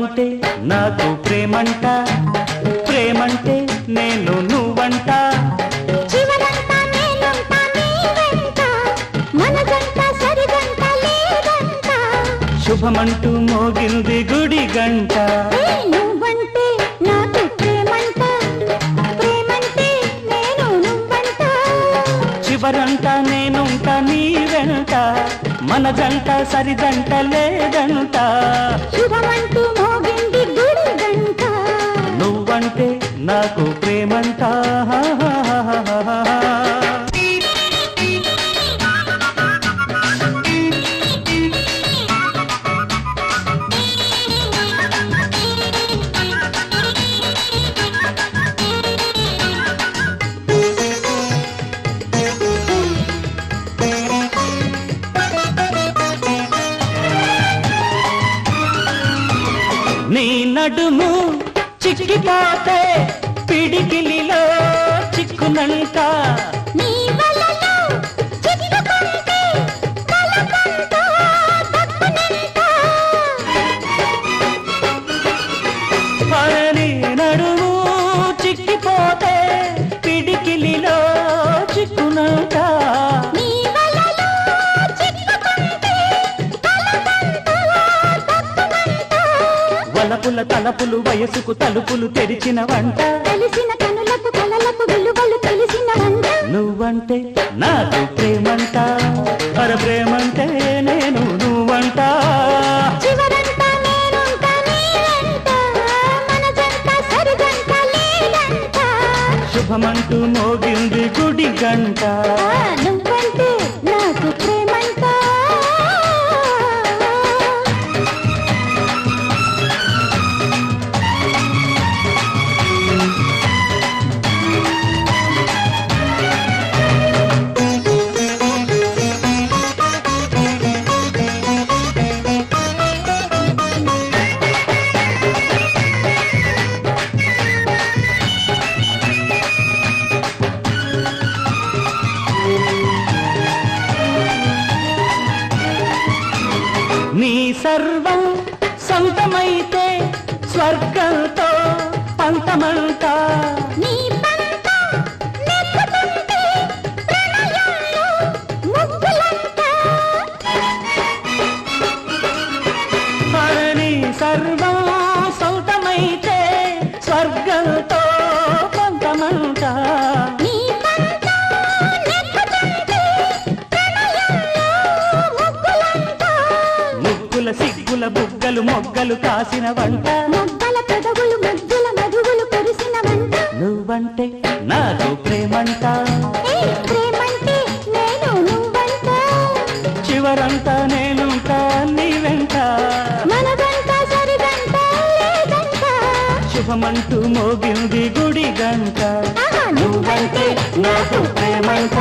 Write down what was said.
నువ్వంటే నాకు ప్రేమంట, ప్రేమంటే నేను నువ్వంట. చివరంతా నేనుంటా నీ వెంట, మన జంట సరిగంట లేదంట. శుభమంటూ మోగింది గుడి గంట. నువ్వంటే నాకు ప్రేమంట, ప్రేమంటే నేను నువ్వంట. చివరంతా నేనుంటా నీ వెంట, మన జంట సరిదంట లేదంట. శుభమంటూ మోగింది గుడి గంట. నువ్వంటే నాకు ప్రేమంట. నీ నడుము చిక్కిపోతే పిడికిలిలో చిక్కునంట. నీ వలలో చిక్కుకుంటే కలకంట తప్పునంట. నీ నడుము చిక్కిపోతే పిడికిలిలో చిక్కునంట. నీ వలలో చిక్కుకుంటే కలకంట తప్పునంట. వలపుల తలపులు వయసుకు తలుపులు తెరిచిన వంట. తెలిసిన కనులకు కలలకు విలువలు తెలిసిన వంట. నువ్వంటే నాకు ప్రేమంట, పర ప్రేమంటే నేను నువ్వంట. చివరంతా నేనుంటా నీ వెంట, మన జంట సరిగంట లేదంట. శుభమంటూ మోగింది గుడి గంట. నువ్వంటే నాకు ప్రేమంట. నీ సర్వం సొంతమైతే స్వర్గంతో పంతమంట. నీ పంట నెప్పుతుంటే ప్రణయంలో ముగ్గులంట. నీ సర్వం సొంతమైతే స్వర్గంతో పంతమంట. నీ పంట నెప్పుతుంటే ప్రణయంలో ముగ్గులంట. ముగ్గుల సిగ్గుల బుగ్గలు మొగ్గలు కాసిన వంట. మొగ్గల పెదవులు ముద్దుల మధువులు కురిసిన వంట. నువ్వంటే నాకు ప్రేమంట, ప్రేమంటే నేను నువ్వంట. చివరంతా నేనుంటా నీ వెంట. మన గంట సరిగంట లేదంట. శుభమంటూ మోగింది గుడి గంట. నువ్వంటే నాకు ప్రేమంట.